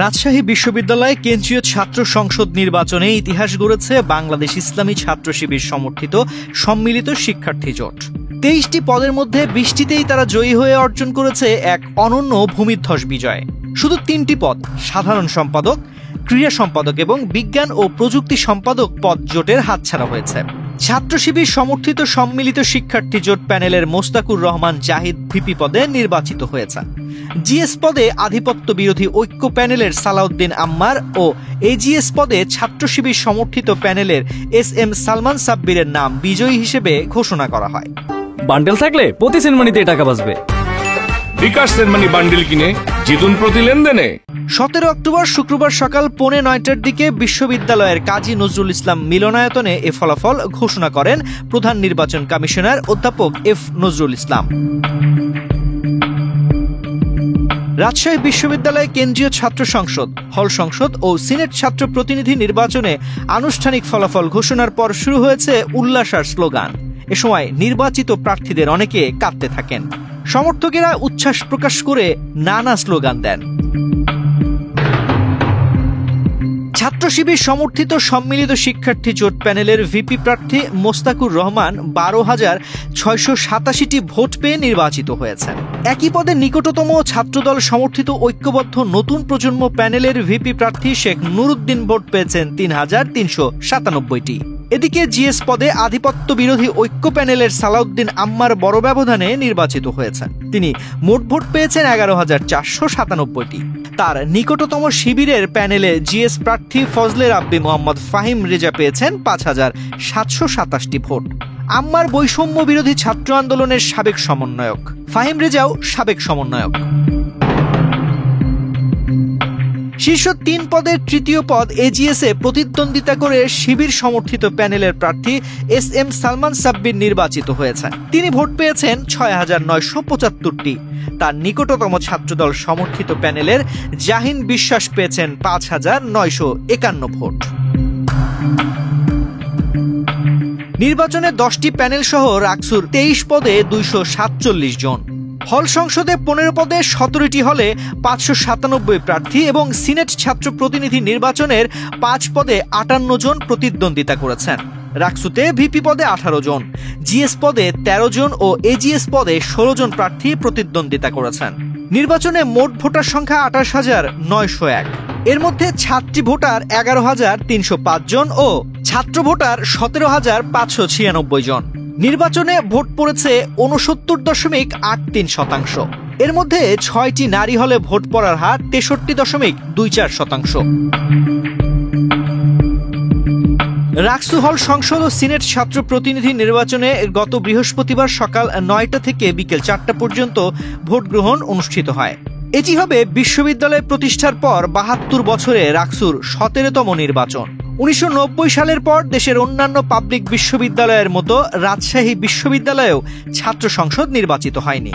রাজশাহী বিশ্ববিদ্যালয়ে কেন্দ্রীয় ছাত্র সংসদ নির্বাচনে ইতিহাস গড়েছে বাংলাদেশ ইসলামী ছাত্র শিবির সমর্থিত সম্মিলিত শিক্ষার্থী জোট। 23টি পদের মধ্যে 20টিতেই তারা জয়ী হয়ে অর্জন করেছে এক অনন্য ভূমিধ্বস বিজয়। শুধু 3টি পদ, সাধারণ সম্পাদক, ক্রীড়া সম্পাদক এবং বিজ্ঞান ও প্রযুক্তি সম্পাদক পদ জোটের হাতছাড়া হয়েছে। ছাত্র শিবির সমর্থিত সম্মিলিত শিক্ষার্থী জোট প্যানেলের মোস্তাকুর রহমান জাহিদ ভিপি পদে নির্বাচিত হয়েছে। জিএস পদে আধিপত্য বিরোধী ঐক্য প্যানেলের সালাউদ্দিন আম্মার ও এজিএস পদে ছাত্র শিবির সমর্থিত প্যানেলের এসএম সালমান সাব্বিরের নাম বিজয়ী হিসেবে ঘোষণা করা হয়। বান্ডেল থাকলে প্রতি সেনমানিতে টাকা বাঁচবে। বিকাশ সেনমানি বান্ডেল কিনে জিতুন প্রতি লেনদেনে। 17 অক্টোবর শুক্রবার সকাল 8:45টার দিকে বিশ্ববিদ্যালয়ের কাজী নজরুল ইসলাম মিলনায়তনে এ ফলাফল ঘোষণা করেন প্রধান নির্বাচন কমিশনার অধ্যাপক এফ নজরুল ইসলাম। রাজশাহী বিশ্ববিদ্যালয় কেন্দ্রীয় ছাত্র সংসদ, হল সংসদ ও সিনেট ছাত্র প্রতিনিধি নির্বাচনে আনুষ্ঠানিক ফলাফল ঘোষণার পর শুরু হয়েছে উল্লাস আর স্লোগান। এ সময় নির্বাচিত প্রার্থীদের অনেকে কাঁদতে থাকেন। সমর্থকেরা উচ্ছ্বাস প্রকাশ করে নানা স্লোগান দেন। ছাত্র শিবির সমর্থিত সম্মিলিত শিক্ষার্থী জোট প্যানেলের ভিপি প্রার্থী মোস্তাকুর রহমান 12,687টি ভোট পেয়ে নির্বাচিত হয়েছেন। একই পদে নিকটতম ছাত্রদল সমর্থিত ঐক্যবদ্ধ নতুন প্রজন্ম প্যানেলের ভিপি প্রার্থী শেখ নুরুদ্দিন ভোট পেয়েছেন 3,397টি। এদিকে জিএস পদে আধিপত্য বিরোধী ঐক্য প্যানেলের সালাউদ্দিন আম্মার বড় ব্যবধানে নির্বাচিত হয়েছেন। তিনি মোট ভোট পেয়েছেন 11,497টি। তার নিকটতম শিবিরের প্যানেলে জিএস প্রার্থী ফজলে রাব্বি মোহাম্মদ ফাহিম রেজা পেয়েছেন 5,727টি ভোট। আম্মার বৈষম্য বিরোধী ছাত্র আন্দোলনের সাবেক সমন্বয়ক, ফাহিম রেজাও সাবেক সমন্বয়ক। শীর্ষ 3 পদের তৃতীয় পদ এজিএস এ প্রতিদ্বন্দ্বিতা করে শিবির সমর্থিত প্যানেলের প্রার্থী এসএম সালমান সাব্বির নির্বাচিত হয়েছেন। তিনি ভোট পেয়েছেন 6,975টি। তার নিকটতম ছাত্রদল সমর্থিত প্যানেলের জাহিন বিশ্বাস পেয়েছেন 5,951 ভোট। নির্বাচনে 10টি প্যানেল সহ রাকসুর 23 পদে 247 জন। হল সংসদে 15 পদে 17টি হলে 597 প্রার্থী এবং সিনেট ছাত্র প্রতিনিধি নির্বাচনের 5 পদে 58 জন প্রতিদ্বন্দ্বিতা করেছেন। রাকসুতে ভিপি পদে 18 জন, জিএস পদে 13 জন ও এজিএস পদে 16 জন প্রার্থী প্রতিদ্বন্দ্বিতা করেছেন। নির্বাচনে মোট ভোটার সংখ্যা 28,901। এর মধ্যে ছাত্রী ভোটার 11,305 জন ও ছাত্র ভোটার 17,596 জন। নির্বাচনে ভোট পড়েছে 69.83%। এর মধ্যে 6টি নারী হলে ভোট পড়ার হার 63.24%। রাকসু হল সংসদ ও সিনেট ছাত্র প্রতিনিধি নির্বাচনে গত বৃহস্পতিবার সকাল 9টা থেকে বিকেল 4টা পর্যন্ত ভোট গ্রহণ অনুষ্ঠিত হয়। এটি হবে বিশ্ববিদ্যালয় প্রতিষ্ঠার পর 72 বছরে রাকসুর 17তম নির্বাচন। 1990 সালের পর দেশের অন্যান্য পাবলিক বিশ্ববিদ্যালয়ের মতো রাজশাহী বিশ্ববিদ্যালয়েও ছাত্র সংসদ নির্বাচিত হয়নি।